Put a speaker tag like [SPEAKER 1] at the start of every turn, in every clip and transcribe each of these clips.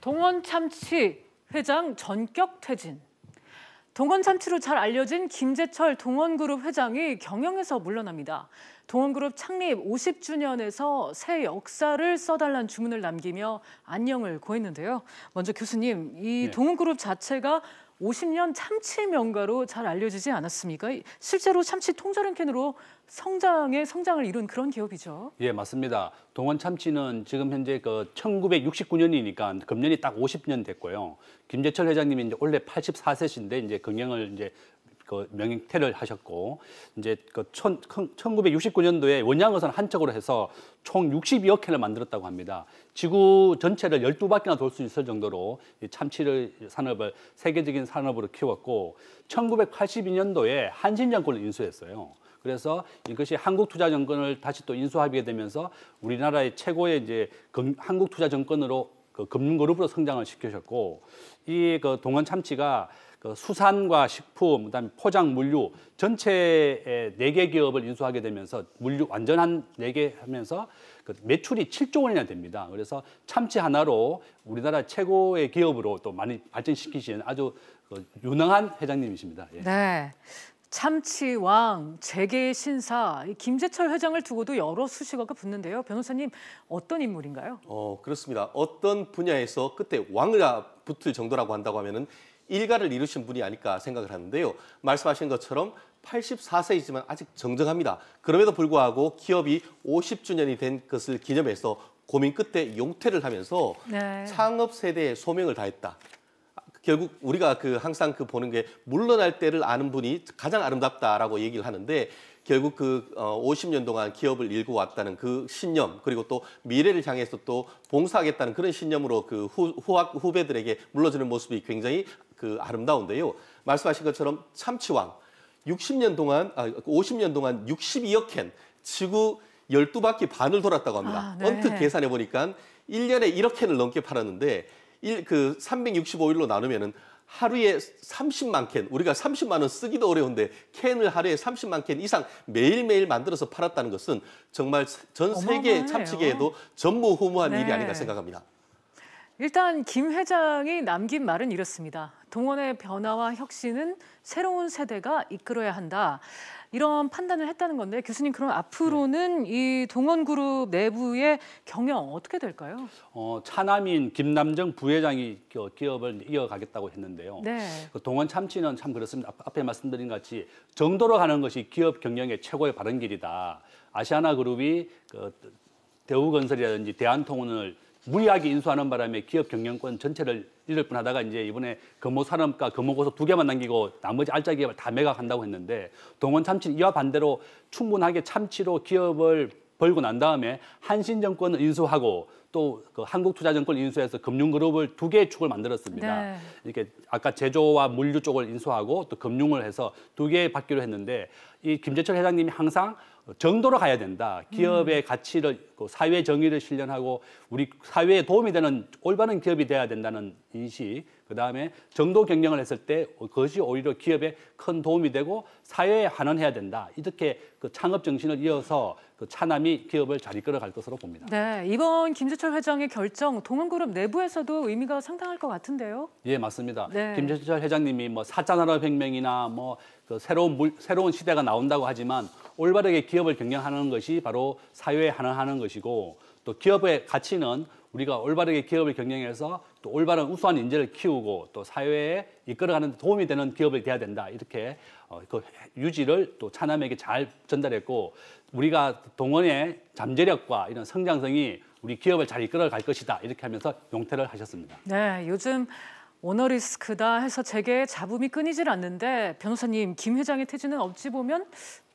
[SPEAKER 1] 동원 참치 회장 전격 퇴진. 동원 참치로 잘 알려진 김재철 동원그룹 회장이 경영에서 물러납니다. 동원그룹 창립 50주년에서 새 역사를 써달라는 주문을 남기며 안녕을 고했는데요. 먼저 교수님, 이 동원그룹 자체가 50년 참치 명가로 잘 알려지지 않았습니까? 실제로 참치 통조림캔으로 성장을 이룬 그런 기업이죠.
[SPEAKER 2] 예, 맞습니다. 동원 참치는 지금 현재 1969년이니까 금년이 딱 50년 됐고요. 김재철 회장님이 이제 원래 84세신데 이제 경영을 이제 명예퇴를 하셨고, 이제 1969년도에 원양어선 한 척으로 해서 총 62억 캔을 만들었다고 합니다. 지구 전체를 12바퀴나 돌 수 있을 정도로 이 참치를 산업을 세계적인 산업으로 키웠고, 1982년도에 한신정권을 인수했어요. 그래서 이것이 한국투자증권을 다시 또 인수하게 되면서 우리나라의 최고의 이제 한국투자증권으로 금융그룹으로 성장을 시키셨고, 이 동원 참치가 수산과 식품, 그다음에 포장, 물류 전체의 4개 기업을 인수하게 되면서 물류 완전한 4개 하면서 매출이 7조 원이나 됩니다. 그래서 참치 하나로 우리나라 최고의 기업으로 또 많이 발전시키신 아주 유능한 회장님이십니다. 예.
[SPEAKER 1] 네. 참치왕, 재계의 신사, 김재철 회장을 두고도 여러 수식어가 붙는데요. 변호사님, 어떤 인물인가요?
[SPEAKER 3] 그렇습니다. 어떤 분야에서 끝에 왕이라 붙을 정도라고 한다고 하면은 일가를 이루신 분이 아닐까 생각을 하는데요. 말씀하신 것처럼 84세이지만 아직 정정합니다. 그럼에도 불구하고 기업이 50주년이 된 것을 기념해서 고민 끝에 용퇴를 하면서 창업 세대의 소명을 다했다. 결국 우리가 항상 보는 게 물러날 때를 아는 분이 가장 아름답다라고 얘기를 하는데, 결국 50년 동안 기업을 일구 왔다는 그 신념, 그리고 또 미래를 향해서 또 봉사하겠다는 그런 신념으로 후배들에게 물러주는 모습이 굉장히 아름다운데요. 말씀하신 것처럼 참치왕 50년 동안 62억 캔, 지구 12바퀴 반을 돌았다고 합니다. 언뜻 계산해 보니까 1년에 1억 캔을 넘게 팔았는데 365일로 나누면은 하루에 30만 캔, 우리가 30만 원 쓰기도 어려운데 캔을 하루에 30만 캔 이상 매일매일 만들어서 팔았다는 것은 정말 전 세계 참치계에도 전무후무한 일이 아닌가 생각합니다.
[SPEAKER 1] 일단 김 회장이 남긴 말은 이렇습니다. 동원의 변화와 혁신은 새로운 세대가 이끌어야 한다. 이런 판단을 했다는 건데, 교수님, 그럼 앞으로는 이 동원그룹 내부의 경영 어떻게 될까요?
[SPEAKER 2] 차남인 김남정 부회장이 기업을 이어가겠다고 했는데요. 동원 참치는 참 그렇습니다. 앞에 말씀드린 것 같이 정도로 가는 것이 기업 경영의 최고의 바른 길이다. 아시아나그룹이 대우건설이라든지 대한통운을 무리하게 인수하는 바람에 기업 경영권 전체를 잃을 뻔하다가 이제 이번에 금호산업과 금호고속 2개만 남기고 나머지 알짜 기업을 다 매각한다고 했는데, 동원 참치는 이와 반대로 충분하게 참치로 기업을 벌고 난 다음에 한신정권을 인수하고 또 한국투자증권을 인수해서 금융그룹을 2개의 축을 만들었습니다. 이렇게 아까 제조와 물류 쪽을 인수하고 또 금융을 해서 2개 받기로 했는데, 이 김재철 회장님이 항상 정도로 가야 된다. 기업의 가치를, 사회 정의를 실현하고 우리 사회에 도움이 되는 올바른 기업이 돼야 된다는 인식, 그다음에 정도 경영을 했을 때 그것이 오히려 기업에 큰 도움이 되고 사회에 환원해야 된다. 이렇게 창업 정신을 이어서 차남이 기업을 잘 이끌어갈 것으로 봅니다.
[SPEAKER 1] 네, 이번 김재철 회장의 결정, 동원그룹 내부에서도 의미가 상당할 것 같은데요.
[SPEAKER 2] 예, 맞습니다. 김재철 회장님이 4차 산업혁명이나 새로운 시대가 나온다고 하지만 올바르게 기업을 경영하는 것이 바로 사회에 환원하는 것이고, 또 기업의 가치는 우리가 올바르게 기업을 경영해서 또 올바른 우수한 인재를 키우고 또 사회에 이끌어가는 데 도움이 되는 기업이 돼야 된다. 이렇게 유지를 또 차남에게 잘 전달했고, 우리가 동원의 잠재력과 이런 성장성이 우리 기업을 잘 이끌어갈 것이다. 이렇게 하면서 용퇴를 하셨습니다.
[SPEAKER 1] 네, 요즘 오너리스크다 해서 재계의 잡음이 끊이질 않는데, 변호사님, 김 회장의 퇴진은 어찌 보면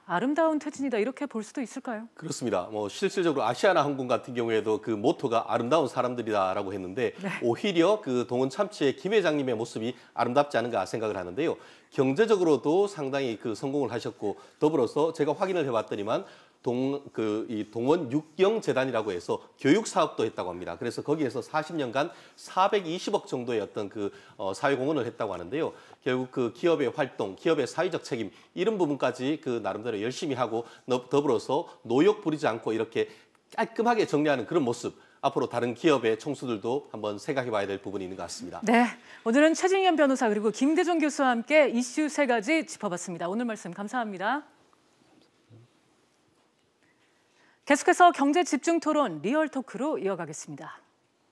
[SPEAKER 1] 아름다운 퇴진이다, 이렇게 볼 수도 있을까요?
[SPEAKER 3] 그렇습니다. 실질적으로 아시아나항공 같은 경우에도 그 모토가 아름다운 사람들이다라고 했는데, 오히려 동원 참치의 김 회장님의 모습이 아름답지 않은가 생각을 하는데요. 경제적으로도 상당히 성공을 하셨고, 더불어서 제가 확인을 해봤더니만 이 동원 육경재단이라고 해서 교육 사업도 했다고 합니다. 그래서 거기에서 40년간 420억 정도의 어떤 사회 공헌을 했다고 하는데요. 결국 기업의 활동, 기업의 사회적 책임 이런 부분까지 나름대로 열심히 하고, 더불어서 노역 부리지 않고 이렇게 깔끔하게 정리하는 그런 모습. 앞으로 다른 기업의 총수들도 한번 생각해 봐야 될 부분이 있는 것 같습니다.
[SPEAKER 1] 네, 오늘은 최진현 변호사 그리고 김대중 교수와 함께 이슈 3가지 짚어봤습니다. 오늘 말씀 감사합니다. 계속해서 경제 집중 토론 리얼 토크로 이어가겠습니다.